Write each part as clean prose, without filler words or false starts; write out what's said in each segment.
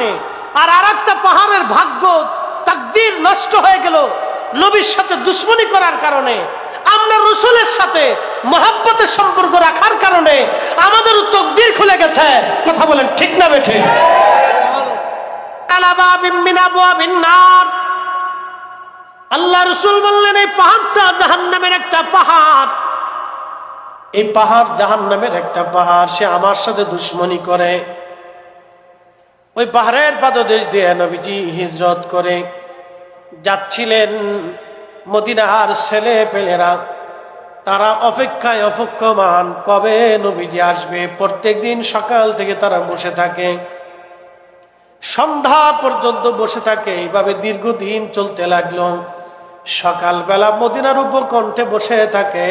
কারণে, আর আরেকটা পাহাড়ের ভাগ্য তাকদীর নষ্ট হয়ে গেল নবীর সাথে দুশমনি করার কারণে। আমরা রাসূলের সাথে মহব্বতের সম্পর্ক রাখার কারণে আমাদের তাকদীর খুলে গেছে। কথা বলেন ঠিক না বেঠিক? আল্লাহ রাসূল বললেন এই পাহাড়টা জাহান্নামের একটা পাহাড়, এই পাহাড় জাহান্নামের একটা পাহাড়। সে আমার সাথে দুশমনি করে। ওই পাহাড়ের পাদদেশ দিয়ে নবীজি হিজরত করে যাচ্ছিলেন। মদিনার ছেলে পেলেরা তারা অপেক্ষায় অপেক্ষমান, কবে নবীজি আসবে। প্রত্যেকদিন সকাল থেকে তারা বসে থাকে, সন্ধ্যা পর্যন্ত বসে থাকে। এইভাবে দীর্ঘদিন চলতে লাগলো। সকালবেলা মদিনার উপকণ্ঠে বসে থাকে,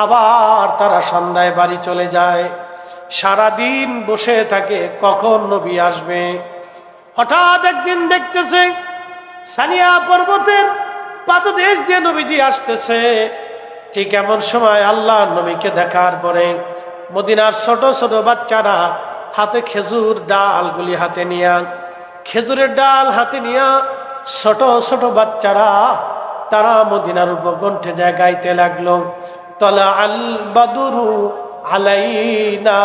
আবার তারা সন্ধ্যায় বাড়ি চলে যায়। সারাদিন বসে থাকে কখন নবী আসবে। হঠাৎ একদিন দেখতেছে সানিয়া পর্বতের পাদদেশ দিয়ে নবীজি আসতেছে। ঠিক এমন সময় আল্লাহর নবীকে দেখার পরে মদিনার ছোট ছোট বাচ্চারা হাতে খেজুর ডালগুলি হাতে নিয়া, খেজুরের ডাল হাতে নিয়া ছোট ছোট বাচ্চারা তারা মদিনার উপকণ্ঠে যায় গাইতে লাগলো, তলা আল বাদরু আলাইনা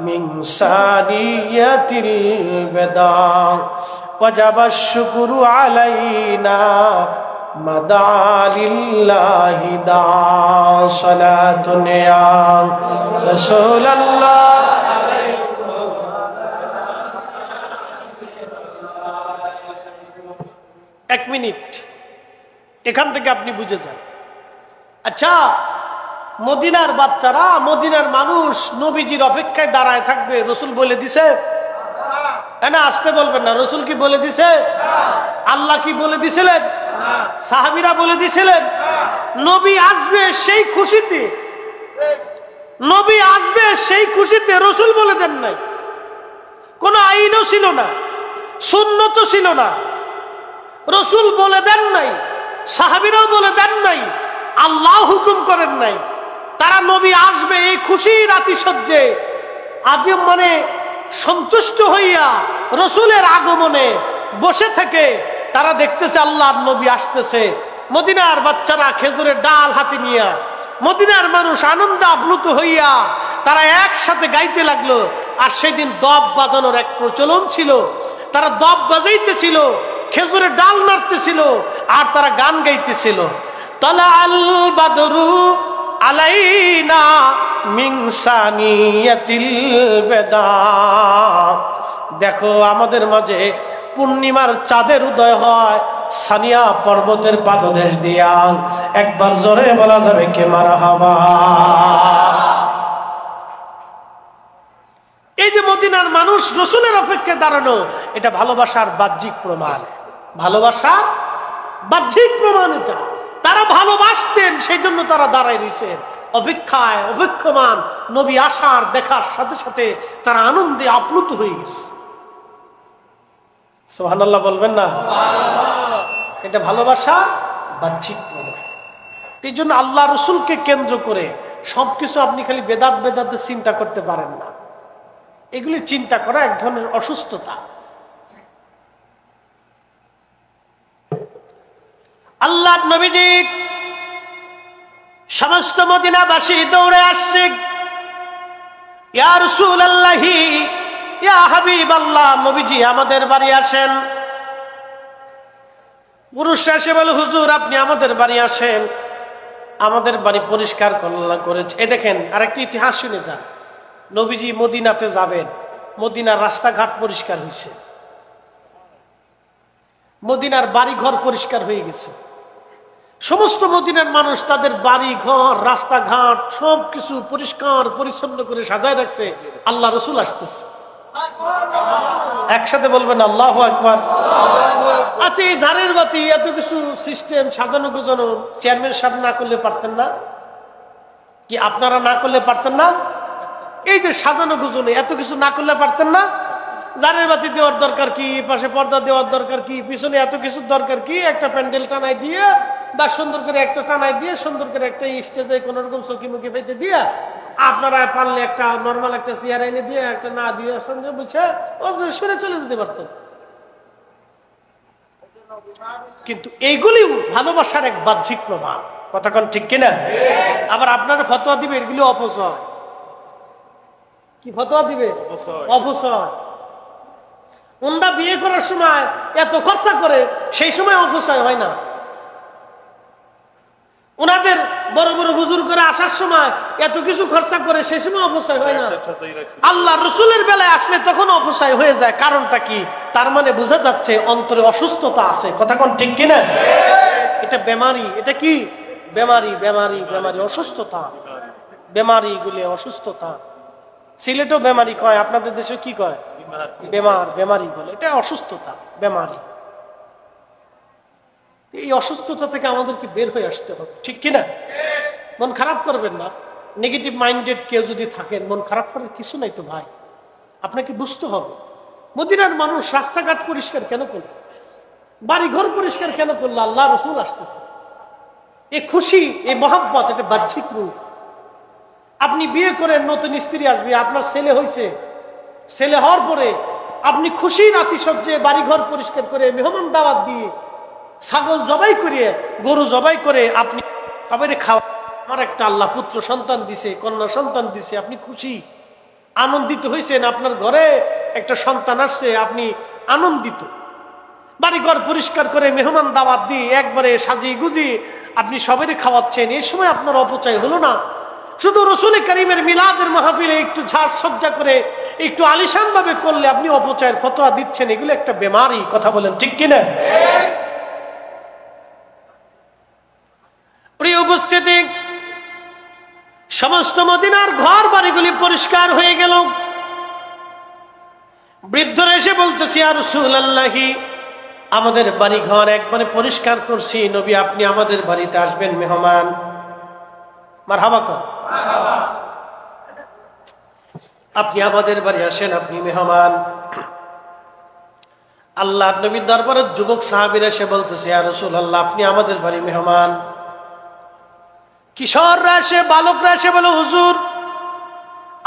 মিন সানিয়াতিল বেদা ওয়াজাবাশ শুকরু আলাইনা মাদালিল্লাহি দা সালাতুন ইয়া রাসূলুল্লাহ। এক মিনিট, এখান থেকে আপনি বুঝে যান। আচ্ছা, মদিনার বাচ্চারা, মদিনার মানুষ নবীজির অপেক্ষায় দাঁড়ায় থাকবে, রসুল বলে দিছে না? আসতে বলবেন না। রসুল কি বলে দিছে? আল্লাহ কি বলে দিছিলেন? সাহাবীরা বলে দিছিলেন? নবী আসবে সেই খুশিতে, নবী আসবে সেই খুশিতে রসুল বলে দেন নাই। কোন আইনও ছিল না, সুন্নত ছিল না, রসুল বলে দেন নাই, সাহাবীরাও বলে দেন নাই, আল্লাহ হুকুম করেন নাই। তারা নবী আসবে এই খুশির আতিশয্যে আদিম মানে সন্তুষ্ট হইয়া রসুলের আগমনে বসে থেকে তারা দেখতেছে আল্লাহর নবী আসতেছে। মদিনার বাচ্চারা খেজুরের ডাল হাতে নিয়া, মদিনার মানুষ আনন্দে আপ্লুত হইয়া তারা একসাথে গাইতে লাগলো। আর সেদিন দব বাজানোর এক প্রচলন ছিল, তারা দব বাজাইতেছিল, খেজুরের ডাল নাড়তেছিল, আর তারা গান গাইতেছিল, তলা আল বাদরু আলাইনা মিন সানিয়াতিল বেদা। দেখো আমাদের মাঝে পূর্ণিমার চাঁদের উদয় হয় সানিয়া পর্বতের পাদদেশ দিয়া। একবার জোরে বলা যাবে কে মারহাবা। এই যে মদিনার মানুষ রসুলের অপেক্ষায় দাঁড়ানো, এটা ভালোবাসার বাহ্যিক প্রমাণ, ভালোবাসার বাহ্যিক প্রমাণ। এটা তারা ভালোবাসতেন, সেই জন্য তারা দাঁড়ায় রয়েছেন অপেক্ষায়, অপেক্ষমান। নবী আসার দেখার সাথে সাথে তারা আনন্দে আপ্লুত হয়ে গেছে। সুবহানাল্লাহ বলবেন না? এটা ভালোবাসা বাহ্যিক প্রমাণ। এই জন্য আল্লাহ রসুলকে কেন্দ্র করে সবকিছু আপনি খালি বেদাত বেদাতে চিন্তা করতে পারেন না। এগুলি চিন্তা করা এক ধরনের অসুস্থতা। আল্লাহ নবীজি সমস্ত মদিনাবাসী দৌড়ে আসছে, ইয়া রাসূলুল্লাহি, ইয়া হাবিবাল্লাহ, নবীজি আমাদের বাড়ি আসেন। পুরুষরা এসে বলে, হুজুর আপনি আমাদের বাড়ি আসেন, আমাদের বাড়ি পরিষ্কার করেছে। এ দেখেন আরেকটি ইতিহাস শুনে যান। নবীজি মদিনাতে যাবেন, মদিনার রাস্তাঘাট পরিষ্কার হয়েছে, মদিনার বাড়ি ঘর পরিষ্কার হয়ে গেছে। সমস্ত মদিনার মানুষ তাদের বাড়ি ঘর রাস্তাঘাট সবকিছু পরিষ্কার পরিচ্ছন্ন করে সাজায় রাখছে। আল্লাহ রসুল আসতেছে। একসাথে বলবেন আল্লাহু আকবার। আচ্ছা, এই ধারের বাতি এত কিছু সিস্টেম সাজানো গোছানো চেয়ারম্যান সাহেব না করলে পারতেন না? কি আপনারা না করলে পারতেন না? এই যে সাজানো গুজনে এত কিছু না করলে পারতেন না? জারের বাতি দেওয়ার দরকার কি, পাশে পর্দা দেওয়ার দরকার কি, পিছনে এত কিছুর দরকার কি? একটা প্যান্ডেল টানাই দিয়ে বা সুন্দর করে একটা টানাই দিয়ে সুন্দর করে একটা স্টেজে কোন রকম চৌকি মুখে পেতে দিয়ে আপনারা পারলে একটা নর্মাল একটা চেয়ার এনে দিয়ে একটা না দিয়ে সঙ্গে বুঝে ও সরে চলে যেতে পারতেন। কিন্তু এইগুলিও ভালোবাসার এক বাহ্যিক প্রমাণ। কথা কোন ঠিক কিনা? আবার আপনারা ফতোয়া দিবে এগুলি অপচয়। কি ফতোয়া দিবে? অপচয়। ওনরা বিয়ে করার সময় এত খরচা করে, সেই সময় অপচয় হয় না। ওনাদের বড় বড় হুজুর করে আসার সময় এত কিছু খরচা করে, সেই সময় অপচয় হয় না। আল্লাহ রসুলের বেলায় আসলে তখন অপচয় হয়ে যায়। কারণটা কি? তার মানে বোঝা যাচ্ছে অন্তরে অসুস্থতা আছে। কথা কোন ঠিক কিনা? এটা বেমারি। এটা কি বেমারি? বেমারি, বেমারি, অসুস্থতা। বেমারি গুলি অসুস্থতা। সিলেটও বেমারি কয়, আপনাদের দেশে কি কয়? বেমার, বেমারি বলে। এটা অসুস্থতা, বেমারি। এই অসুস্থতা থেকে আমাদেরকে বের হয়ে আসতে হবে, ঠিক কিনা? মন খারাপ করবেন না। নেগেটিভ মাইন্ডেড কেউ যদি থাকেন, মন খারাপ করার কিছু নাই তো ভাই। আপনাকে বুঝতে হবে মদিনার মানুষ রাস্তাঘাট পরিষ্কার কেন করলো, বাড়ি ঘর পরিষ্কার কেন করলো? আল্লাহ রসুল আসতেছে। এই খুশি, এই মহাব্বত, এটা বাহ্যিক রূপ। আপনি বিয়ে করেন, নতুন স্ত্রী আসবে, আপনার ছেলে হয়েছে, ছেলে হওয়ার পরে আপনি খুশি নাতিসজ্জে বাড়ি ঘর পরিষ্কার করে, মেহমান দাওয়াত দিয়ে, ছাগল জবাই করিয়ে, গরু জবাই করে আপনি সবাই খাওয়া, আমার একটা আল্লাহ পুত্র সন্তান দিছে, কন্যা সন্তান দিছে, আপনি খুশি আনন্দিত হয়েছেন। আপনার ঘরে একটা সন্তান আসছে, আপনি আনন্দিত। বাড়িঘর পরিষ্কার করে মেহমান দাওয়াত দিয়ে একবারে সাজিয়ে গুজিয়ে আপনি সবাই খাওয়াচ্ছেন। এই সময় আপনার অপচয় হলো না। শুধু রসুল করিমের মিলাদের মাহফিলে একটু ঝাড় সজ্জা করে একটু আলিশান ভাবে করলে আপনি অপচয়ের ফতোয়া দিচ্ছেন। এগুলো একটা বেমারি। কথা বলেন ঠিক কিনা? প্রিয় উপস্থিতি, সমস্ত মদিনার ঘর বাড়িগুলি পরিষ্কার হয়ে গেল। বৃদ্ধরা এসে বলতেছি, ইয়া রাসূলুল্লাহি, আমাদের বাড়ি ঘর একবারে পরিষ্কার করছি, নবী আপনি আমাদের বাড়িতে আসবেন, মেহমান। মারহাবা কর, আপনি আমাদের বাড়ি আসেন, আপনি মেহমান। আল্লাহ নবীর দরবারে যুবক সাহাবীরা এসে বলতেছে, ইয়া রাসূলুল্লাহ আপনি আমাদের বাড়ি মেহমান। কিশোররা এসে, বালকরা এসে বলে, হুজুর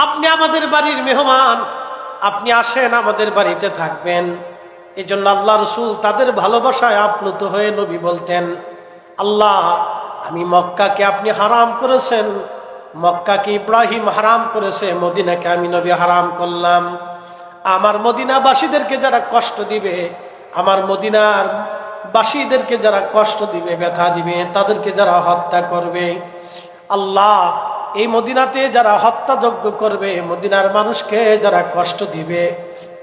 আপনি আমাদের বাড়ির মেহমান, আপনি আসেন, আমাদের বাড়িতে থাকবেন। এই জন্য আল্লাহ রসুল তাদের ভালোবাসায় আপ্লুত হয়ে নবী বলতেন, আল্লাহ আমি মক্কাকে আপনি হারাম করেছেন, মক্কাকে ইব্রাহিম হারাম করেছে, মদিনাকে আমি নবী হারাম করলাম। আমার মদিনাবাসীদেরকে যারা কষ্ট দিবে, আমার মদিনার বাসীদেরকে যারা কষ্ট দিবে, ব্যথা দিবে, তাদেরকে যারা হত্যা করবে, আল্লাহ এই মদিনাতে যারা হত্যাযজ্ঞ করবে, মদিনার মানুষকে যারা কষ্ট দিবে,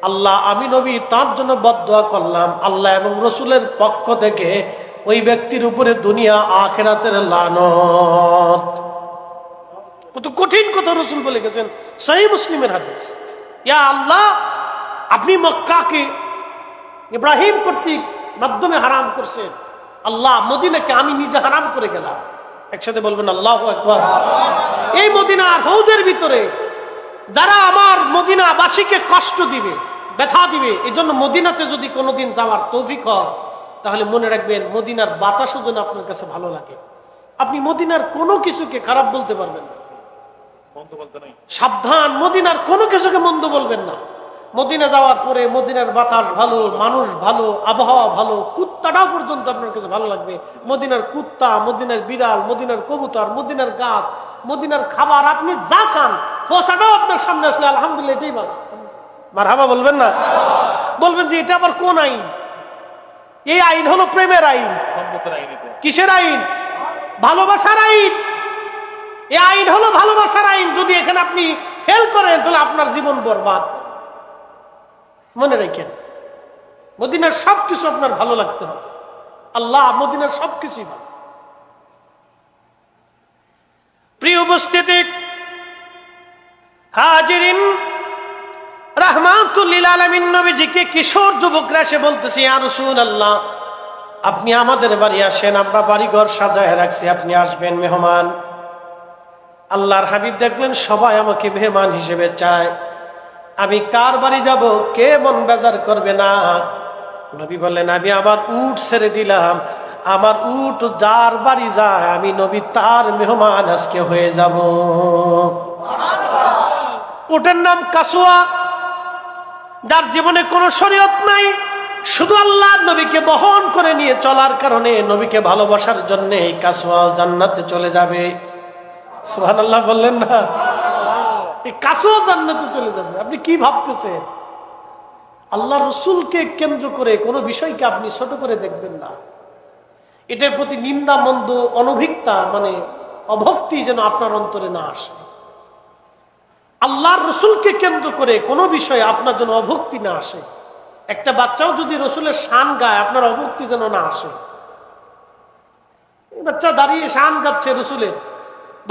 আল্লাহ আমি নবী তার জন্য বদদুয়া করলাম, আল্লাহ এবং রসুলের পক্ষ থেকে ওই ব্যক্তির উপরে দুনিয়া আখিরাতের লানত। কত কঠিন কথা রসুল বলে গেছেন, সহিহ মুসলিমের হাদিস। ইয়া আল্লাহ আপনি মক্কাকে ইব্রাহিম কর্তৃক মাধ্যমে হারাম করছেন, আল্লাহ মদিনাকে আমি নিজে হারাম করে গেলাম। একসাথে বলবেন আল্লাহু আকবার। এই মদিনার হৌজের ভিতরে যারা আমার মদিনাবাসীকে কষ্ট দিবে, ব্যথা দিবে, এই জন্য মদিনাতে যদি কোনোদিন যাওয়ার তৌফিক হয়, তাহলে মনে রাখবেন মদিনার বাতাসও যেন আপনার কাছে ভালো লাগে। আপনি মদিনার কোনো কিছুকে খারাপ বলতে পারবেন না, সাবধান, মদিনার কোনো কিছুকে মন্দ বলবেন না। মদিনা যাওয়ার পরে মদিনার বাতাস ভালো, মানুষ ভালো, আবহাওয়া ভালো, কুত্তাটাও পর্যন্ত আপনার কাছে ভালো লাগবে। মদিনার কুত্তা, মদিনার বিড়াল, মদিনার কবুতর, মদিনার গাছ, মদিনার খাবার, আপনি যা খান পোষাটাও আপনার সামনে আসলে আলহামদুলিল্লাহ এটাই ভালো। মারহাবা বলবেন না? বলবেন যে এটা আবার কোন আইন? এই আইন হলো প্রেমের আইন। কিসের আইন? ভালোবাসার আইন। এই আইন হলো ভালোবাসার আইন। যদি এখানে আপনি ফেল করেন তাহলে আপনার জীবন বরবাদ। মনে রাখেন, মদিনার সবকিছু আপনার ভালো লাগতে হবে। আল্লাহ মদিনার সবকিছুই ভালো। প্রিয় উপস্থিতি, হাজিরিন, রাহমাতুল লিল আলামিন নবীজিকে কিশোর যুবকরা এসে বলতেছে, ইয়া রাসূলুল্লাহ আপনি আমাদের বাড়ি আসেন, আমরা বাড়ি ঘর সাজায় রাখছি, আপনি আসবেন, মেহমান। আল্লাহর হাবিব দেখলেন সবাই আমাকে মেহমান হিসেবে চায়, আমি কার বাড়ি যাব, কে মন বেজার করবে না। নবী বললেন, আমি আমার উট ছেড়ে দিলাম, আমার উট যার বাড়ি যায় আমি নবী তার মেহমান আজকে হয়ে যাব। উটের নাম কাসুয়া, যার জীবনে কোনো শরীয়ত নাই, শুধু আল্লাহর নবীকে বহন করে নিয়ে চলার কারণে, নবীকে ভালোবাসার জন্য এই কাসওয়া জান্নাতে চলে যাবে। সুবহানাল্লাহ বললেন না? এই কাসওয়া জান্নাতে চলে যাবে। আপনি কি ভাবতেছেন? আল্লাহ রসুলকে কেন্দ্র করে কোনো বিষয়কে আপনি ছোট করে দেখবেন না। এটার প্রতি নিন্দা, মন্দ, অনভিজ্ঞতা মানে অভক্তি যেন আপনার অন্তরে না আসে। আল্লাহর রসুলকে কেন্দ্র করে কোনো বিষয়ে আপনার যেন অভক্তি না আসে। একটা বাচ্চাও যদি রসুলের শান গায়, আপনার অভক্তি যেন না আসে। বাচ্চা দাঁড়িয়ে শান গাচ্ছে রসুলের,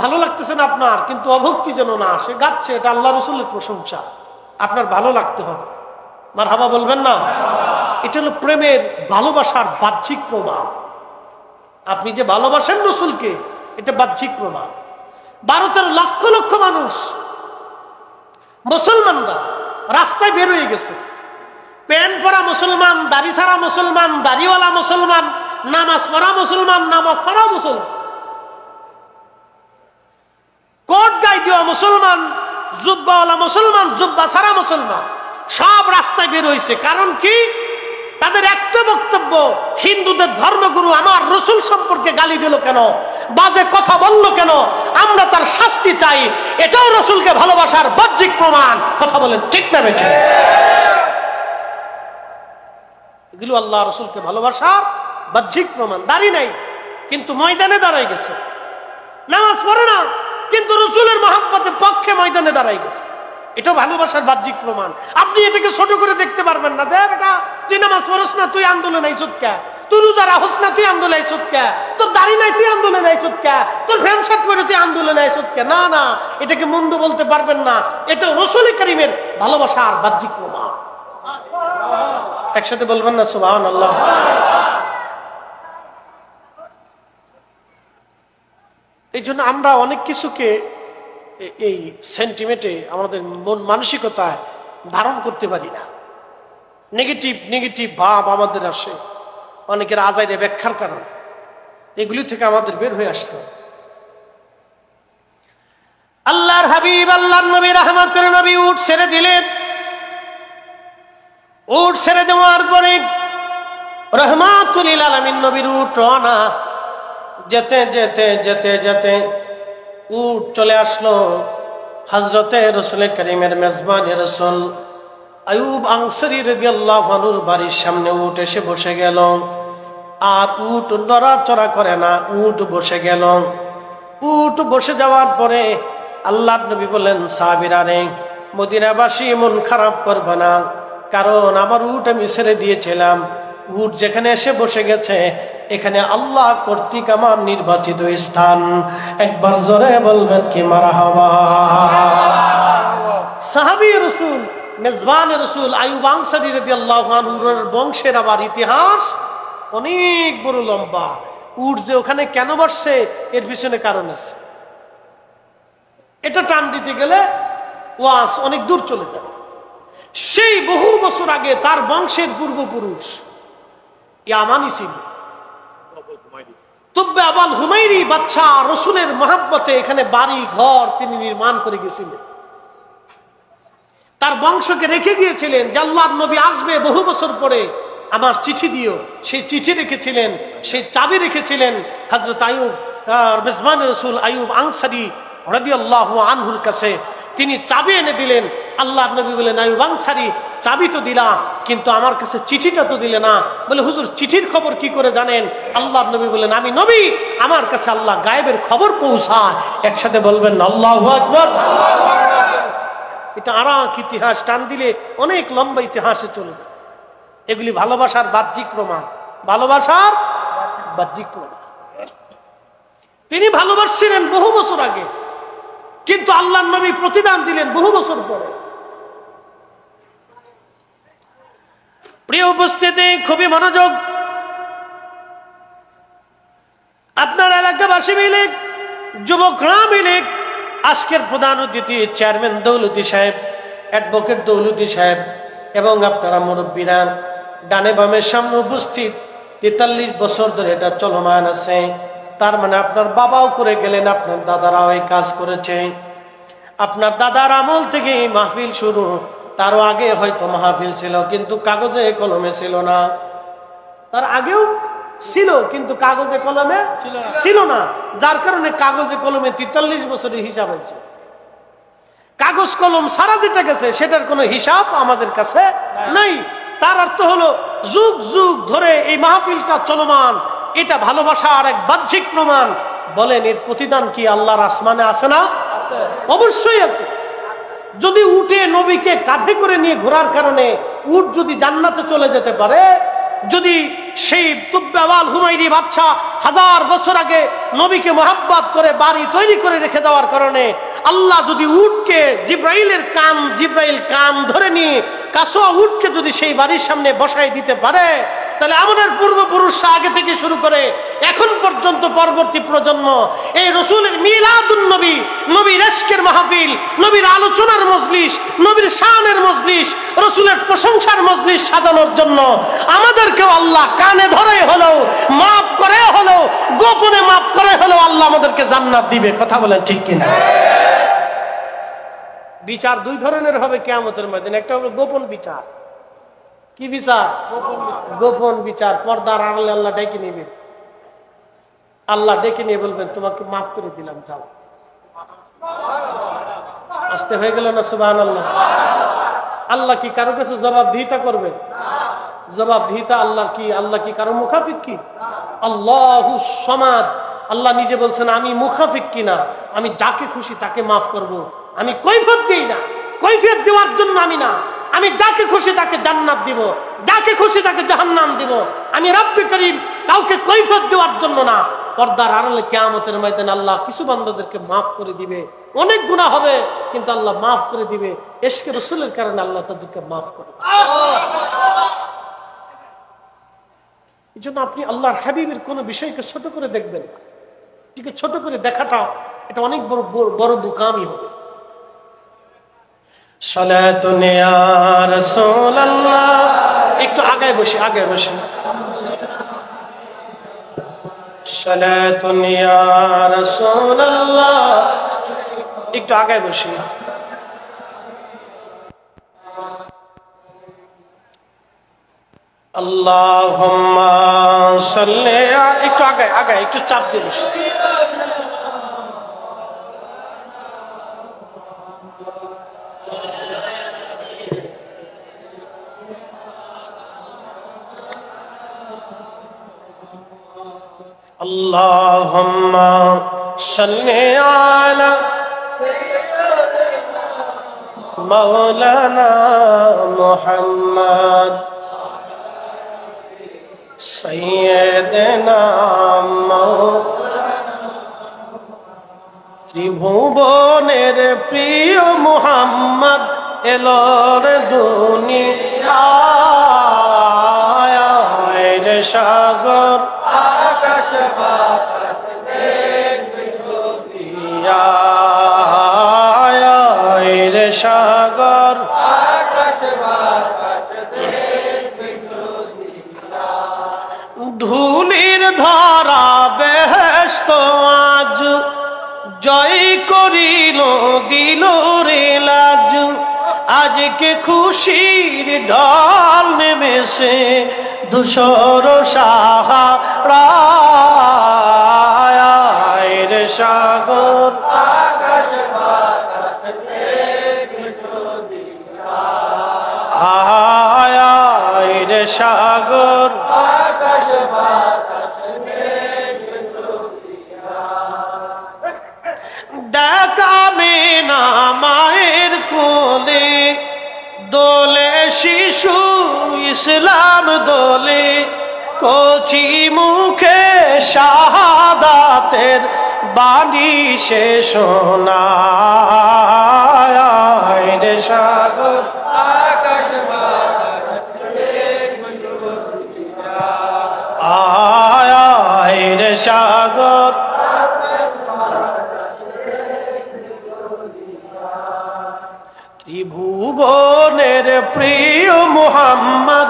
ভালো লাগতেছে না আপনার, কিন্তু অভক্তি যেন না আসে। গাচ্ছে, এটা আল্লাহ রসুলের প্রশংসা, আপনার ভালো লাগতে হবে। মারহাবা বলবেন না? এটা হলো প্রেমের, ভালোবাসার বাহ্যিক প্রমাণ। আপনি যে ভালোবাসেন রসুলকে, এটা বাহ্যিক প্রমাণ। ভারতের লক্ষ লক্ষ মানুষ, মুসলমানরা রাস্তায় বের হয়ে গেছে। প্যান্ট পরা মুসলমান, দাড়ি ছাড়া মুসলমান, দাড়িওয়ালা মুসলমান, নামাজ পড়া মুসলমান, নামাজ ছাড়া মুসলমান, কোট গায়ে দেওয়া মুসলমান, জুব্বাওয়ালা মুসলমান, জুব্বা ছাড়া মুসলমান, সব রাস্তায় বের হয়েছে। কারণ কি? তাদের একটা বক্তব্য, হিন্দুদের ধর্মগুরু আমার রসুল সম্পর্কে গালি দিল কেন, বাজে কথা বলল কেন, আমরা তার শাস্তি চাই। এটাও রসুলকে ভালোবাসার বাহ্যিক প্রমাণ। কথা বলেন ঠিক না বেঠিক? এগুলো আল্লাহ রসুলকে ভালোবাসার বাহ্যিক প্রমাণ। দাড়ি নাই কিন্তু ময়দানে দাঁড়াই গেছে, নামাজ পড়ে না কিন্তু রসুলের মহব্বতের পক্ষে ময়দানে দাঁড়াই গেছে, এটা ভালোবাসার বাহ্যিক প্রমাণ। আপনি এটাকে ছোট করে দেখতে পারবেন না। যে বেটা তুই নামাজ পড়স না, তুই আন্দোলন আইছত কে? তুই রোজা রাখস না, তুই আন্দোলন আইছত কে? তোর দাড়ি নাই, তুই আন্দোলন আইছত কে? তোর ফ্যান শার্ট পরে তুই আন্দোলন আইছত কে? না না, এটাকে মন্দ বলতে পারবেন না। এটা রসুল করিমের ভালোবাসার বাহ্যিক প্রমাণ। একসাথে বলবেন না সুবহানাল্লাহ? এই জন্য আমরা অনেক কিছুকে এই সেন্টিমেন্টে, আমাদের মন মানসিকতায় ধারণ করতে পারি না। নেগেটিভ নেগেটিভ ভাব আমাদের আসে, অনেকের আজাইরে ব্যাখ্যার কারণে। এগুলি থেকে আমাদের বের হয়ে আসতে হবে। আল্লাহর হাবিব, আল্লাহর নবী, রহমতের নবী উট ছেড়ে দিলেন। উট ছেড়ে দেওয়ার পরে রহমাতুল লিল আলামিন নবীর উট রওনা। যেতে যেতে যেতে যেতে উট চলে আসলো হযরতে রাসূল কারীমের মেজবানে রাসূল আইয়ুব আনসারী রাদিয়াল্লাহু আনহুর বাড়ির সামনে উট এসে বসে গেল। আর উট নড়াচড়া করে না, উট বসে গেল। উট বসে যাওয়ার পরে আল্লাহর নবী বলেন, সাহাবীরা রে, মদিনাবাসী মন খারাপ করবে না, কারণ আমার উট আমি ছেড়ে দিয়েছিলাম। উট যেখানে এসে বসে গেছে, এখানে আল্লাহ কর্তৃক আমার নির্বাচিত স্থান। একবার জোরে বলবেন কি মারহাবা। সাহাবী রাসূল, মেজবানে রাসূল আইয়ুব আনসারী রাদিয়াল্লাহু আনহুর বংশের আবার ইতিহাস অনেক বড় লম্বা। উট যে ওখানে কেন বসছে, এর পিছনে কারণ আছে। এটা টান দিতে গেলে ওয়াজ অনেক দূর চলে যাবে। সেই বহু বছর আগে তার বংশের পূর্বপুরুষ ইয়ামানি ছিল, তুব্বে আবাল হুমাইরি বাদশা রসুলের মহব্বতে এখানে বাড়ি ঘর তিনি নির্মাণ করে গেছিলেন। তার বংশকে রেখে গিয়েছিলেন যে আল্লাহর নবী আসবে বহু বছর পরে, আমার চিঠি দিও। সেই চিঠি রেখেছিলেন, সেই চাবি রেখেছিলেন হযরত আইয়ুব, মেজবানে রাসূল আইয়ুব আনসারী রাদিয়াল্লাহু আনহুর কাছে। তিনি চাবি এনে দিলেন। আল্লাহর নবী বলেন, আইয়ুব আনসারী, চাবি তো দিলা, কিন্তু আমার কাছে চিঠিটা তো দিলে না। বলে, হুজুর চিঠির খবর কি করে জানেন? আল্লাহর নবী বলেন, আমি নবী, আমার কাছে আল্লাহ গায়েবের খবর পৌঁছায়। একসাথে বলবেন আল্লাহু আকবার। এটা আরাক ইতিহাস, টান দিলে অনেক লম্বা ইতিহাসে চলে যায়। এগুলি ভালোবাসার বাহ্যিক প্রমাণ, ভালোবাসার বাহ্যিক প্রমাণ। তিনি ভালোবাসছিলেন বহু বছর আগে, কিন্তু আল্লাহর নবী প্রতিদান দিলেন বহু বছর পরে। প্রিয় উপস্থিতি, খুবই মনোযোগ। আপনার এলাকাবাসী মিলে, যুবকরা মিলে আজকের প্রধান অতিথি চেয়ারম্যান দৌলতি সাহেব, অ্যাডভোকেট দৌলতি সাহেব এবং আপনারা মুরব্বীরা ডানে বামের সামনে উপস্থিত। 43 বছর ধরে এটা চলমান আছে। তার মানে আপনার বাবাও করে গেলেন, আপনার দাদারাও এই কাজ করেছে। আপনার দাদার আমল থেকে মাহফিল শুরু, তারও আগে হয়তো মাহফিল ছিল, কিন্তু কাগজে কলমে ছিল না। তার আগেও ছিল, কিন্তু কাগজে কলমে ছিল না, যার কারণে কাগজে কলমে 43 বছরের হিসাব হয়েছে। কাগজ কলম সারা যেটা গেছে সেটার কোনো হিসাব আমাদের কাছে নাই। তার অর্থ হলো যুগ যুগ ধরে এই মাহফিলটা চলমান, এটা ভালোবাসার এক বাহ্যিক প্রমাণ। বলেন এর প্রতিদান কি আল্লাহর আসমানে আছে না? অবশ্যই আছে। যদি উটে নবীকে কাঁধে করে নিয়ে ঘোরার কারণে উট যদি জান্নাতে চলে যেতে পারে, যদি সেই তুব্বাওয়াল হুমায়রি বাদশা 1000 বছর আগে নবীকে মোহাব্বত করে বাড়ি তৈরি করে রেখে দেওয়ার কারণে আল্লাহ যদি উটকে জিব্রাইল কান ধরে নিয়ে কাসোয়া উটকে যদি সেই বাড়ির সামনে বসাই দিতে পারে, তাহলে আমাদের পূর্বপুরুষরা আগে থেকে শুরু করে এখন পর্যন্ত পরবর্তী প্রজন্ম এই রসুলের মিলাদুন নবী, নবীর ইশকের মাহফিল, নবীর আলোচনার মজলিস, নবীর শানের মজলিস, রসুলের প্রশংসার মজলিস সাজানোর জন্য আমাদেরকেও আল্লাহ কানে ধরে হলেও, মাফ করে হলেও, গোপনে মাফ করে হলেও আল্লাহ আমাদেরকে জান্নাত দিবে। কথা বলেন ঠিক কিনা? বিচার দুই ধরনের হবে কিয়ামতের ময়দানে। একটা হবে গোপন বিচার। কি বিচার? গোপন বিচার। পর্দার আড়ালে আল্লাহ ডেকে নেবেন। আল্লাহ ডেকে নিয়ে বলবেন তোমাকে মাফ করে দিলাম, যাও। আসতে হয়ে গেল না? সুবহানাল্লাহ। আল্লাহ কি কারো কাছে জবাবদিহিতা করবে? জবাবদিহিতা আল্লাহর কি? আল্লাহ কি কারো মুখাফিক? কি আল্লাহু সামাদ। আল্লাহ নিজে বলছেন আমি মুখাফিক কিনা, আমি যাকে খুশি তাকে মাফ করব। আমি কৈফিয়ত দিই না, কৈফিয়ত দেওয়ার জন্য আমি না। আমি যাকে খুশি তাকে জান্নাত দিব, যাকে খুশি তাকে জাহান্নাম দিব। আমি রব্বে করিম, কাউকে কৈফিয়ত দেওয়ার জন্য না। পর্দার আড়ালে কিয়ামতের ময়দানে আল্লাহ কিছু বান্দাদেরকে মাফ করে দিবে। অনেক গুনাহ হবে কিন্তু আল্লাহ মাফ করে দিবে। ইশকে রাসূলের কারণে আল্লাহ তাদেরকে মাফ করে দিবে। এই জন্য আপনি আল্লাহর হাবিবের কোন বিষয়কে ছোট করে দেখবেন না। ঠিক ছোট করে দেখাটা এটা অনেক বড় বোকামি হবে। সালাতুন ইয়া রাসূলুল্লাহ। একটু আগায় বসে, আগায় বসে। সালাতুন ইয়া রাসূলুল্লাহ। একটু আগায় বসে। আল্লাহুম্মা সাল্লি। একটু আগায়, আগায় একটু চাপ দিয়ে বসে। আল্লাহুম্মা সাল্লি আলা মাওলানা মুহাম্মদ সাইয়্যিদিনা ত্রিভুবনের প্রিয় মুহাম্মদ এলোর দুনিয়ায় রে সাগর আকাশ বাতাস দেখবে দুনিয়ায় রে সাগর আকাশ বাতাস দেখবে ধুলির ধারা বেহেশত আজ জয় করিল দিল রে লাজ। আজকে খুশির ঢল নেমেছে ধূসর সাহারায় রে সাগর আকাশ বাতাস দেখবে দুনিয়ায় রে সাগর আকাশ বাতাস দেখবে দেখাবে না মায়ের কোলে দোলে শিশু ইসলাম দোলে কচি মুখে শাহাদাতের বাণী সে শোনায় রে সাগর আকাশ বাতাস দেখবে দুনিয়ায় রে সাগর ত্রিভুবনের প্রিয় মুহাম্মদ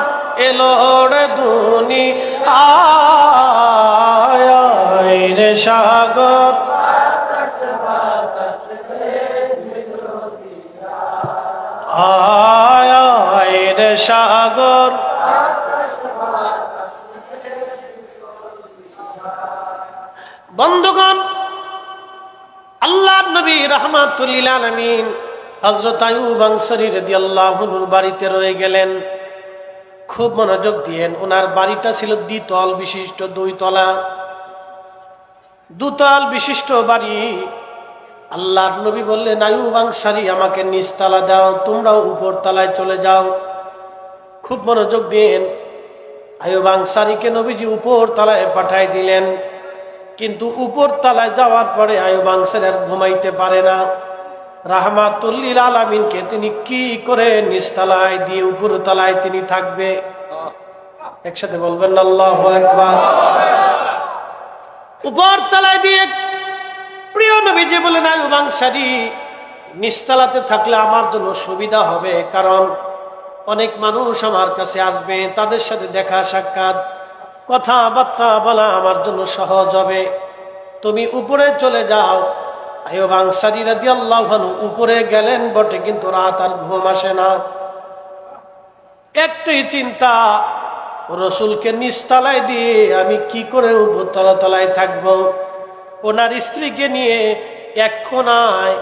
এলোর দুনিয়ায় রে সাগর আকাশ বাতাস দেখবে দুনিয়ায় সাগর। বন্ধুগণ, আল্লাহর নবী রাহমাতুল লিল আলামিন হযরত আইয়ুব আনসারী রাদিয়াল্লাহু আনহুর বাড়িতে রয়ে গেলেন। খুব মনোযোগ দিয়েন, ওনার বাড়িটা ছিল দ্বিতল বিশিষ্ট, দুতল বিশিষ্ট বাড়ি। আল্লাহর নবী বললেন, আইয়ুব আনসারী আমাকে নিচতলা দাও, তোমরাও উপর তলায় চলে যাও। খুব মনোযোগ দিন। আইয়ুব আনসারীকে নবীজি উপর তলায় পাঠাই দিলেন। কিন্তু উপর তলায় যাওয়ার পরে আইয়ুব আনসারী আর ঘুমাইতে পারে না। রাহমাতুল লিল আলামিনকে তিনি কি করে নিচতলায় দিয়ে উপর তলায় তিনি থাকবে? একসাথে বলবেন না আল্লাহু আকবার। উপর তলায় দিয়ে প্রিয় নবীজি বলেন, আইয়ুব আনসারী নিচতলাতে থাকলে আমার জন্য সুবিধা হবে, কারণ অনেক মানুষ আমার কাছে আসবে, তাদের সাথে দেখা সাক্ষাৎ কথাবার্তা বলা আমার জন্য সহজ হবে। তুমি উপরে চলে যাও। আইয়ুব আনসারী রাদিয়াল্লাহু আনহু উপরে গেলেন বটে, কিন্তু রাত আর ঘুম আসে না। একটাই চিন্তা, রসুলকে নিচতলায় দিয়ে আমি কি করে উপর তলায় থাকবো? ওনার স্ত্রীকে নিয়ে এক কোনায়,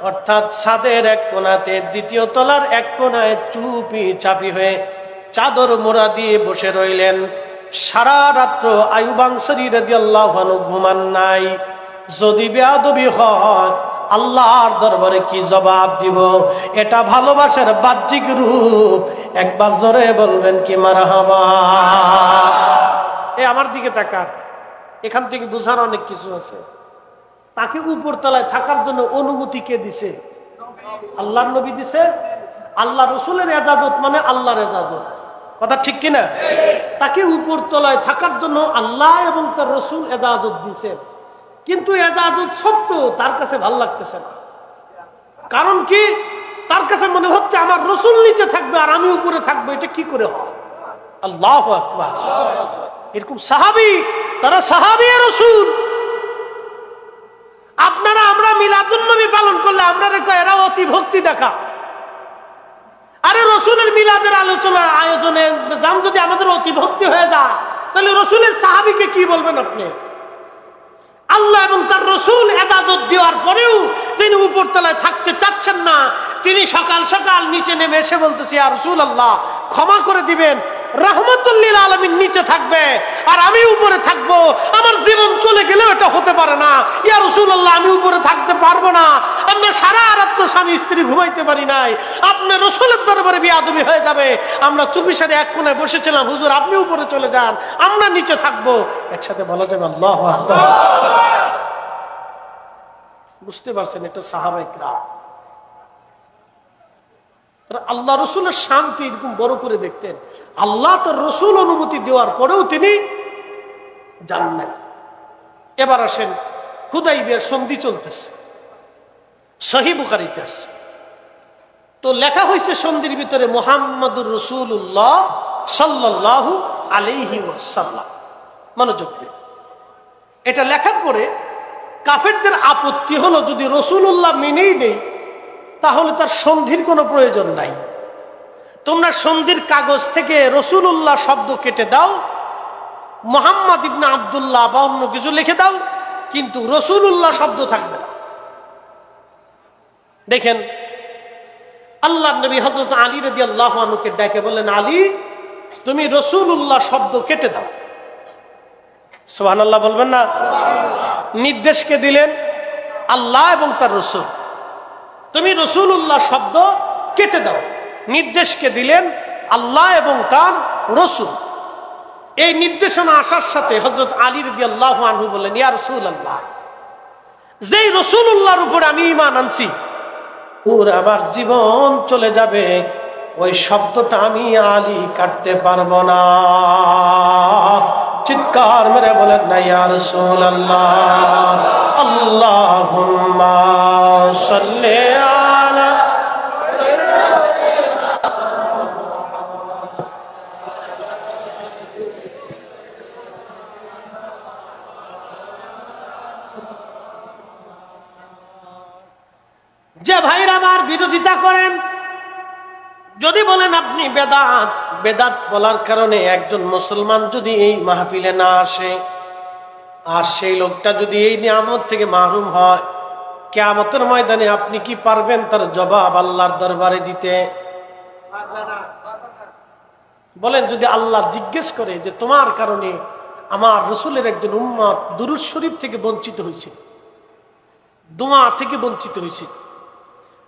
অর্থাৎ ছাদের এক কোনাতে, দ্বিতীয় তলার এক কোনায় চুপি চাপি হয়ে চাদর মোড়া দিয়ে বসে রইলেন। সারা রাত্র আইয়ুব আনসারী রাদিয়াল্লাহু আনহু ঘুমান নাই। যদি বেয়াদবি হয় আল্লাহর দরবারে কি জবাব দিব? এটা ভালোবাসার বাহ্যিক রূপ। একবার জোরে বলবেন কি মারহাবা। আমার দিকে তাকান, এখান থেকে বুঝার অনেক কিছু আছে। তাকে উপর তলায় থাকার জন্য অনুমতি কে দিছে? আল্লাহর নবী দিছে। আল্লাহ রসুলের এজাজত মানে আল্লাহর এজাজত, কথা ঠিক কিনা? তাকে উপর তলায় থাকার জন্য আল্লাহ এবং তার রসুল এজাজত দিছে। কিন্তু এজাজত সত্য তার কাছে ভাল লাগতেছে না। কারণ কি? তার কাছে মনে হচ্ছে আমার রসুল নিচে থাকবে আর আমি উপরে থাকবো, এটা কি করে হয়? আল্লাহু আকবার। এরকম সাহাবী, তারা সাহাবী রসুল। আপনারা আমরা মিলাদুন নবী পালন করলে আমরা এরা অতি ভক্তি দেখা। আরে রসুলের মিলাদের আলোচনার আয়োজনে যান, যদি আমাদের অতি ভক্তি হয়ে যায়, তাহলে রসুলের সাহাবীকে কি বলবেন আপনি? আল্লাহ এবং তার রসুল এজাজত দেওয়ার পরেও তিনি উপর তলায় থাকতে চাচ্ছেন না। তিনি সকাল সকাল নিচে নেমে এসে বলতেছে, ইয়া রাসূলুল্লাহ ক্ষমা করে দিবেন, রাহমাতুল লিল আলামিন নিচে থাকবে আর আমি উপরে থাকবো, আমার জীবন চলে গেলেও এটা হতে পারে না। ইয়া রাসূলুল্লাহ আমি উপরে থাকতে পারবো না, আমরা সারা রাত্র স্বামী স্ত্রী ঘুমাইতে পারি নাই, আপনার রসুলের দরবারে বেয়াদবি হয়ে যাবে। আমরা চুপিসারে এক কোণায় বসেছিলাম, হুজুর আপনি উপরে চলে যান, আমরা নিচে থাকবো। একসাথে বলা যাবে আল্লাহু আকবার। বুঝতে পারছেন? এটা সাহাবায়ে কিরাম। আল্লাহ রসুলের শান্তি এরকম বড় করে দেখতেন। আল্লাহ তার রসুল অনুমতি দেওয়ার পরেও তিনি যান নাই। এবার আসেন, হুদাইবিয়ার সন্ধি চলতেছে, সহিহ বুখারীতে আসছে। তো লেখা হয়েছে সন্ধির ভিতরে মুহাম্মাদুর রাসূলুল্লাহ সাল্লাল্লাহু আলাইহি ওয়াসাল্লাম। মনোযোগ দিন। এটা লেখার পরে কাফেরদের আপত্তি হলো, যদি রাসূলুল্লাহ মেনেই নেই তাহলে তার সন্ধির কোনো প্রয়োজন নাই। তোমরা সন্ধির কাগজ থেকে রাসূলুল্লাহ শব্দ কেটে দাও, মুহাম্মদ ইবনে আব্দুল্লাহ বা অন্য কিছু লিখে দাও, কিন্তু রাসূলুল্লাহ শব্দ থাকবে না। দেখেন, আল্লাহর নবী হযরত আলী রাদিয়াল্লাহু আনহুকে ডেকে বললেন, আলী তুমি রাসূলুল্লাহ শব্দ কেটে দাও। সুবহানাল্লাহ বলবেন না? নির্দেশকে দিলেন আল্লাহ এবং তার রসুল, তুমি রাসূলুল্লাহ শব্দ কেটে দাও। নির্দেশকে দিলেন আল্লাহ এবং তার রসুল। এই নির্দেশনা আসার সাথে হযরত আলী রাদিয়াল্লাহু আনহু বললেন, ইয়া রাসূলুল্লাহ, যেই রাসূলুল্লাহর উপরে আমি ঈমান আনছি ওর আমার জীবন চলে যাবে, ওই শব্দটা আমি আলী কাটতে পারবো না। চিৎকার মেরে বলেন না ইয়া রাসূলুল্লাহ, আল্লাহুম্মা সাল্লি আলা। যে ভাইরা আমার বিরোধিতা করেন, যদি বলেন আপনি বেদাত, বেদাত বলার কারণে একজন মুসলমান যদি এই মাহফিলে না আসে আর সেই লোকটা যদি এই নিয়ামত থেকে মাহরুম হয়, কিয়ামতের ময়দানে আপনি কি পারবেন তার জবাব আল্লাহর দরবারে দিতে? বলেন, যদি আল্লাহ জিজ্ঞেস করে যে তোমার কারণে আমার রাসূলের একজন উম্মত দুরূদ শরীফ থেকে বঞ্চিত হয়েছে, দোয়া থেকে বঞ্চিত হয়েছিল,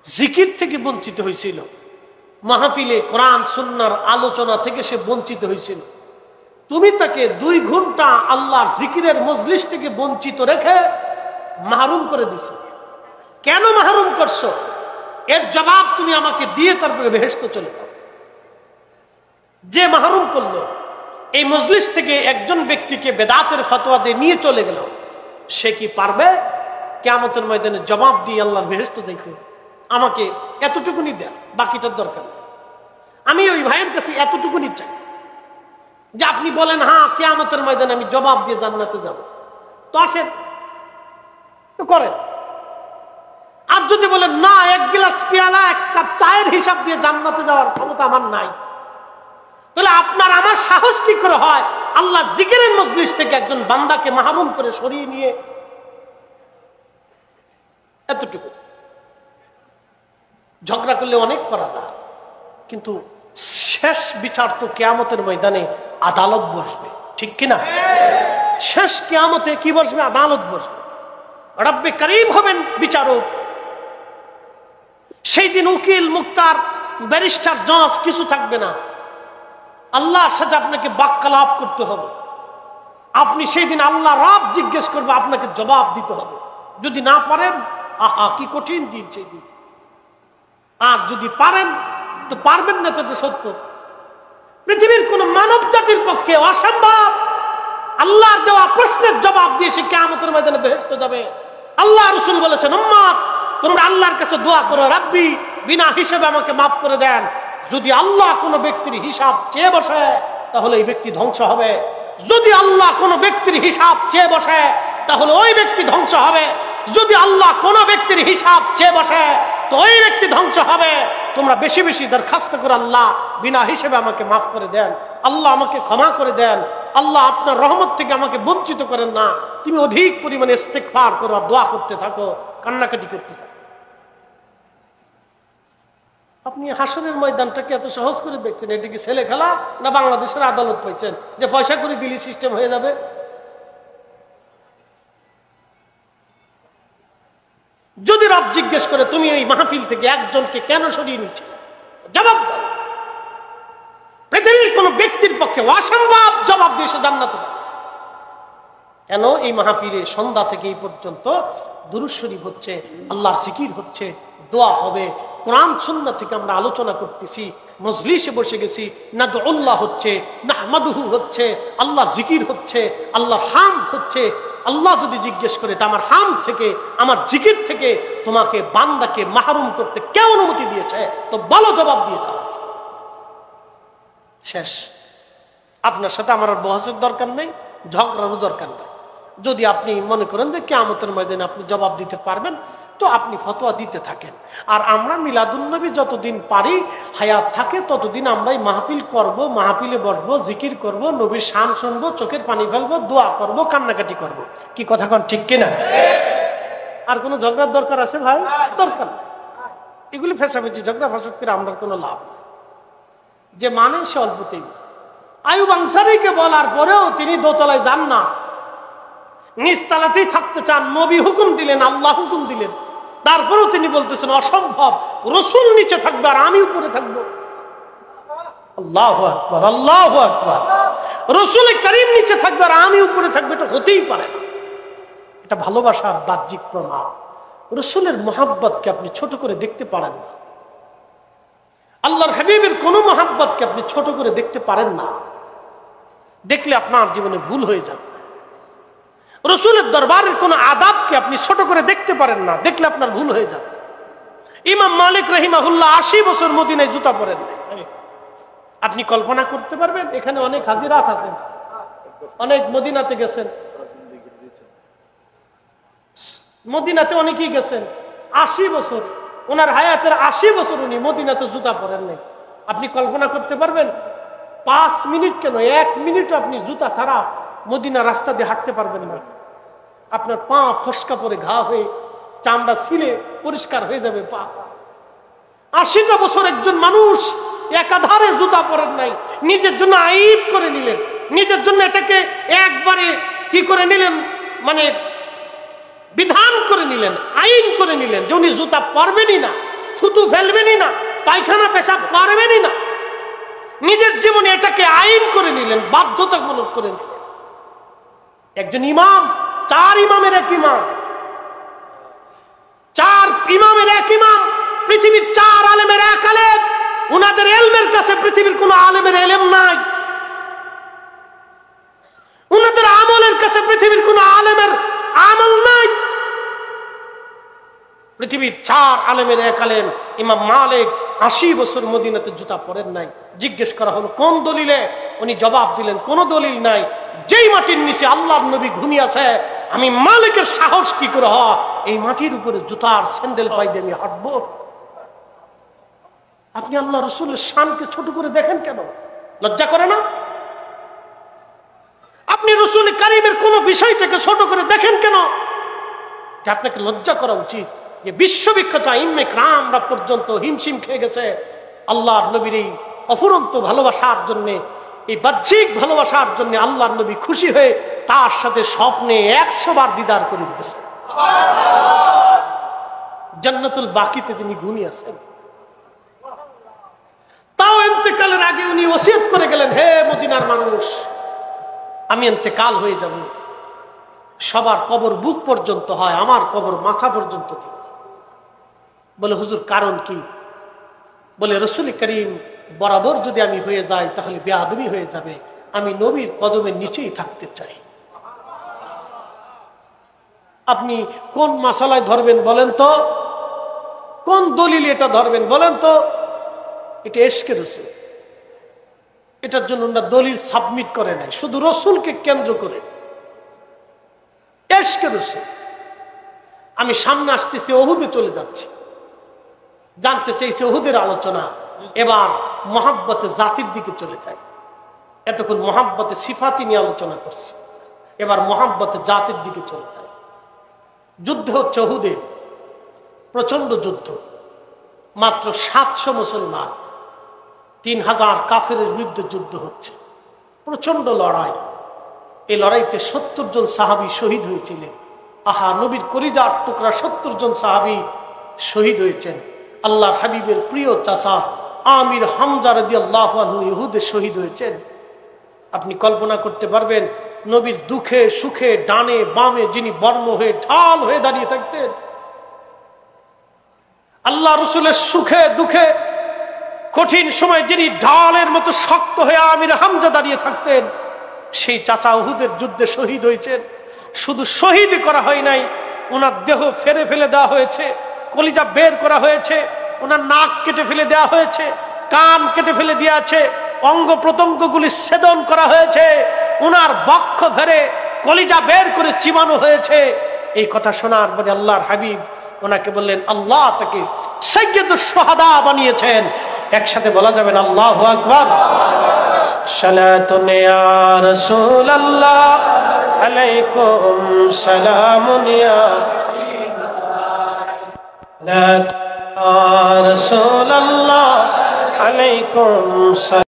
জিকির থেকে বঞ্চিত হয়েছিল, মাহফিলে কোরআন সুন্নাহর আলোচনা থেকে সে বঞ্চিত হয়েছিল, তুমি তাকে 2 ঘন্টা আল্লাহর জিকিরের মজলিস থেকে বঞ্চিত রেখে মাহরুম করে দিছো। কেন মাহরুম করছো? এর জবাব তুমি আমাকে দিয়ে তারপরে বেহেশতে চলে যাও। যে মাহরুম করলো, এই মজলিস থেকে একজন ব্যক্তিকে বেদাতের ফতোয়া দিয়ে নিয়ে চলে গেল, সে কি পারবে কিয়ামতের ময়দানে জবাব দিয়ে আল্লাহর বেহেশতে যাইতে? আমাকে এতটুকুনি দেন, বাকিটার দরকার নেই। আমি ওই ভাইয়ের কাছে এতটুকুনি চাই যে আপনি বলেন হ্যাঁ কিয়ামতের ময়দানে আমি জবাব দিয়ে জান্নাতে যাব, তো আসেন, তো করেন। আর যদি বলেন না, 1 গ্লাস পেয়ালা 1 কাপ চায়ের হিসাব দিয়ে জান্নাতে যাওয়ার ক্ষমতা আমার নাই, তাহলে আপনার আমার সাহস কি করে হয় আল্লাহ জিকিরের মজলিস থেকে একজন বান্দাকে মাহরুম করে সরিয়ে নিয়ে? এতটুকু ঝগড়া করলে অনেক করা যায়, কিন্তু শেষ বিচার তো কিয়ামতের ময়দানে আদালত বসবে, ঠিক কিনা? শেষ কিয়ামতে কি বসবে? আদালত বসবে। রব্বে করিম হবেন বিচারক। সেই দিন উকিল, মুক্তার, ব্যারিস্টার, জজ কিছু থাকবে না। আল্লাহর সাথে আপনাকে বাক্যালাপ করতে হবে। আপনি সেই দিন আল্লাহ রাব জিজ্ঞেস করবে, আপনাকে জবাব দিতে হবে। যদি না পারেন, আহা কি কঠিন দিন সেই দিন। আর যদি পারেন তো পারবেন না, তো সত্য। পৃথিবীর কোন মানব জাতির পক্ষে অসম্ভব আল্লাহর দেওয়া প্রশ্নের জবাব দিয়ে সে কিয়ামতের ময়দানে বেহেশতে যাবে। আল্লাহ রাসূল বলেছেন, উম্মত তোমরা আল্লাহর কাছে দোয়া করো, রাব্বি বিনা হিসাবে আমাকে মাফ করে দেন। যদি আল্লাহ কোনো ব্যক্তির হিসাব চেয়ে বসে তাহলে এই ব্যক্তি ধ্বংস হবে। যদি আল্লাহ কোনো ব্যক্তির হিসাব চেয়ে বসে তাহলে ওই ব্যক্তি ধ্বংস হবে। যদি আল্লাহ কোনো ব্যক্তির হিসাব চেয়ে বসে তো ওই ব্যক্তি ধ্বংস হবে। তোমরা বেশি বেশি দরখাস্ত করো, আল্লাহ বিনা হিসেবে আমাকে মাফ করে দেন, আল্লাহ আমাকে ক্ষমা করে দেন, আল্লাহ আপনার রহমত থেকে আমাকে বঞ্চিত করেন না। তুমি অধিক পরিমাণে ইস্তেগফার করো, দোয়া করতে থাকো, কান্নাকাটি করতে থাকো। আপনি হাসরের ময়দানটাকে এত সহজ করে দেখছেন, এটা কি ছেলে খেলা না বাংলাদেশের আদালত পাইছেন যে পয়সা করে দিলি সিস্টেম হয়ে যাবে? যদি রব জিজ্ঞেস করে তুমি এই মাহফিল থেকে একজনকে কেন সরিয়ে নিচ্ছে, জবাব দাও। পৃথিবীর কোন ব্যক্তির পক্ষে অসম্ভব জবাব দিয়ে সে জান্নাতে যাবে। কেন? এই মাহফিলে সন্ধ্যা থেকে এই পর্যন্ত দুরূদ শরীফ হচ্ছে, আল্লাহর জিকির হচ্ছে, দোয়া হবে, কোরআন সুন্নাহ থেকে আমরা আলোচনা করতেছি, মজলিসে বসে গেছি, নাদউল্লাহ হচ্ছে, নাহমাদুহু হচ্ছে, আল্লাহর জিকির হচ্ছে, আল্লাহর হামদ হচ্ছে। আল্লাহ যদি জিজ্ঞেস করে তা আমার হামদ থেকে, আমার জিকির থেকে তোমাকে বান্দাকে মাহরুম করতে কে অনুমতি দিয়েছে? তো বলো, জবাব দিয়ে দাও। শেষ। আপনার সাথে আমার আর বহসের দরকার নেই, ঝগড়ারও দরকার নেই। যদি আপনি মনে করেন যে কিয়ামতের ময়দানে আপনি জবাব দিতে পারবেন তো আপনি ফতোয়া দিতে থাকেন। আর আমরা মিলাদুন্নবী যতদিন পারি হায়াত থাকে ততদিন আমরাই মাহফিল করব, মাহফিলে বসবো, জিকির করব, নবীর শান শুনবো, চোখের পানি ফেলবো, দোয়া করব, কান্নাকাটি করব। কি কথা কোন ঠিক কিনা? আর কোনো ঝগড়ার দরকার আছে ভাই? দরকার নেই। এগুলি ফেসাফেসি ঝগড়া ফাসাদ করে আমরা কোনো লাভ নেই। যে মানে সে অল্পতেই। আইয়ুব আনসারীকে বলার পরেও তিনি দোতলায় যান না, নিচতলাতেই থাকতে চান। নবী হুকুম দিলেন, আল্লাহ হুকুম দিলেন, তারপরেও তিনি বলতেছেন অসম্ভব, রাসূল নিচে থাকবে আর আমি উপরে থাকবো। আল্লাহু আকবার, আল্লাহু আকবার। রাসূল করিম নিচে থাকবে আর আমি উপরে থাকবো, এটা হতেই পারে না। এটা ভালোবাসার বাহ্যিক প্রমাণ। রাসূলের মহব্বতকে আপনি ছোট করে দেখতে পারেন না, আল্লাহর হাবিবের কোন মহব্বতকে আপনি ছোট করে দেখতে পারেন না। দেখলে আপনার জীবনে ভুল হয়ে যাবে। রাসূলের দরবারের কোন আদাবকে আপনি ছোট করে দেখতে পারেন না, দেখলে আপনার ভুল হয়ে যাবে। ইমাম মালিক রাহিমাহুল্লাহ 80 বছর মদিনায় জুতা পরেন নাই। আপনি কল্পনা করতে পারবেন? এখানে অনেক হাজিরাত আছেন, অনেক মদিনাতে গেছেন, মদিনাতে অনেকেই গেছেন। 80 বছর ওনার হায়াতের 80 বছর উনি মদিনাতে জুতা পরেন নাই। আপনি কল্পনা করতে পারবেন 5 মিনিট কেন 1 মিনিট আপনি জুতা ছাড়া মদিনা রাস্তা দিয়ে হাঁটতে পারবেন না। আপনার পা ফসকা পরে ঘা হয়ে চামড়া ছিলে পরিষ্কার হয়ে যাবে পা। 80টা বছর একজন মানুষ একাধারে জুতা পরেন নাই, নিজের জন্য আইব করে নিলেন, নিজের জন্য এটাকে একবারে কি করে নিলেন, মানে বিধান করে নিলেন, আইন করে নিলেন যে উনি জুতা পরবেনই না, থুতু ফেলবেনই না, পায়খানা পেশাব করবেনই না। নিজের জীবনে এটাকে আইন করে নিলেন, বাধ্যতামূলক করে নিলেন। একজন ইমাম, 4 ইমামের এক ইমাম, 4 ইমামের এক ইমাম, পৃথিবীর 4 আলেমের এক আলেম। উনাদের এলমের কাছে পৃথিবীর কোন আলেমের এলেম নাই। উনাদের আমলের কাছে পৃথিবীর কোন আলেমের আমল নাই। পৃথিবীর 4 আলেমের এক আলেম ইমাম মালিক 80 বছর মদিনাতে জুতা পরেন নাই। জিজ্ঞেস করা হলো কোন দলিলে, উনি জবাব দিলেন কোন দলিল নাই। যেই মাটির নিচে আল্লাহর নবী ঘুমিয়েছে, আমি মালিকের সাহস কি করে হয় এই মাটির উপরে জুতার স্যান্ডেল পাই দিয়ে আমি হাঁটবো? আপনি আল্লাহ রসুলের শানকে ছোট করে দেখেন কেন? লজ্জা করে না? আপনি রসুল কারীমের কোন বিষয়টাকে ছোট করে দেখেন কেন? আপনাকে লজ্জা করা উচিত যে বিশ্ববিখ্যাত আইম্মে কেরামরা পর্যন্ত হিমশিম খেয়ে গেছে আল্লাহর নবীর এই অফুরন্ত ভালোবাসার জন্য, এই বাহ্যিক ভালোবাসার জন্য। আল্লাহর নবী খুশি হয়ে তার সাথে স্বপ্নে 100 বার দিদার করে দিতেছে। জান্নাতুল বাকিতে তিনি ঘুমিয়েছেন। তাও ইন্তেকালের আগে উনি ওসিয়ত করে গেলেন, হে মদিনার মানুষ, আমি ইন্তেকাল হয়ে যাব, সবার কবর বুক পর্যন্ত হয়, আমার কবর মাথা পর্যন্ত দিবে। বলে হুজুর কারণ কি? বলে রসুল করিম বরাবর যদি আমি হয়ে যাই তাহলে বেয়াদবি হয়ে যাবে, আমি নবীর কদমের নিচেই থাকতে চাই। আপনি কোন মাসালায় ধরবেন বলেন তো? কোন দলিল এটা ধরবেন বলেন তো? এটা এশকে রসুল। এটার জন্য না দলিল সাবমিট করে নাই, শুধু রসুলকে কেন্দ্র করে এশকে রসুল। আমি সামনে আসতেছি, ওহুদে চলে যাচ্ছি, জানতে চাইছে ওহুদের আলোচনা। এবার মহাব্বতে জাতির দিকে চলে যায়। এতক্ষণ মহাব্বতে সিফাতি নিয়ে আলোচনা করছি, এবার মহাব্বতে জাতির দিকে চলে যায়। যুদ্ধ হচ্ছে ওহুদে, প্রচন্ড যুদ্ধ। মাত্র 700 মুসলমান, 3000 কাফেরের বিরুদ্ধে যুদ্ধ হচ্ছে, প্রচন্ড লড়াই। এই লড়াইতে 70 জন সাহাবী শহীদ হয়েছিলেন। আহা, নবীর কলিজার টুকরা 70 জন সাহাবী শহীদ হয়েছেন। আল্লাহর হাবিবের প্রিয় চাচা আমির হামজা রাদিয়াল্লাহু আনহু ইহুদে শহীদ হয়েছেন। আপনি কল্পনা করতে পারবেন নবীর দুঃখে সুখে ডানে বামে যিনি বর্ম হয়ে ঢাল হয়ে দাঁড়িয়ে থাকতেন, আল্লাহ রসুলের সুখে দুঃখে কঠিন সময় যিনি ঢালের মতো শক্ত হয়ে আমির হামজা দাঁড়িয়ে থাকতেন, সেই চাচা উহুদের যুদ্ধে শহীদ হয়েছেন। শুধু শহীদ করা হয় নাই, ওনার দেহ ফেলে ফেলে দেওয়া হয়েছে, কলিজা বের করা হয়েছে, ওনার নাক কেটে ফেলে দেওয়া হয়েছে, কান কেটে ফেলে দেওয়া আছে, অঙ্গ প্রত্যঙ্গগুলি ছেদন করা হয়েছে, ওনার বক্ষ ধরে কলিজা বের করে চিবানো হয়েছে। এই কথা শোনার পরে আল্লাহর হাবিব ওনাকে বললেন, আল্লাহ তাকে সাইয়্যিদুশ শুহাদা বানিয়েছেন। একসাথে বলা যাবেন আল্লাহু আকবার। সালাতুন ইয়া রাসূলুল্লাহ আলাইকুম সালামুন ইয়া রাসূলুল্লাহ আলাইকুম।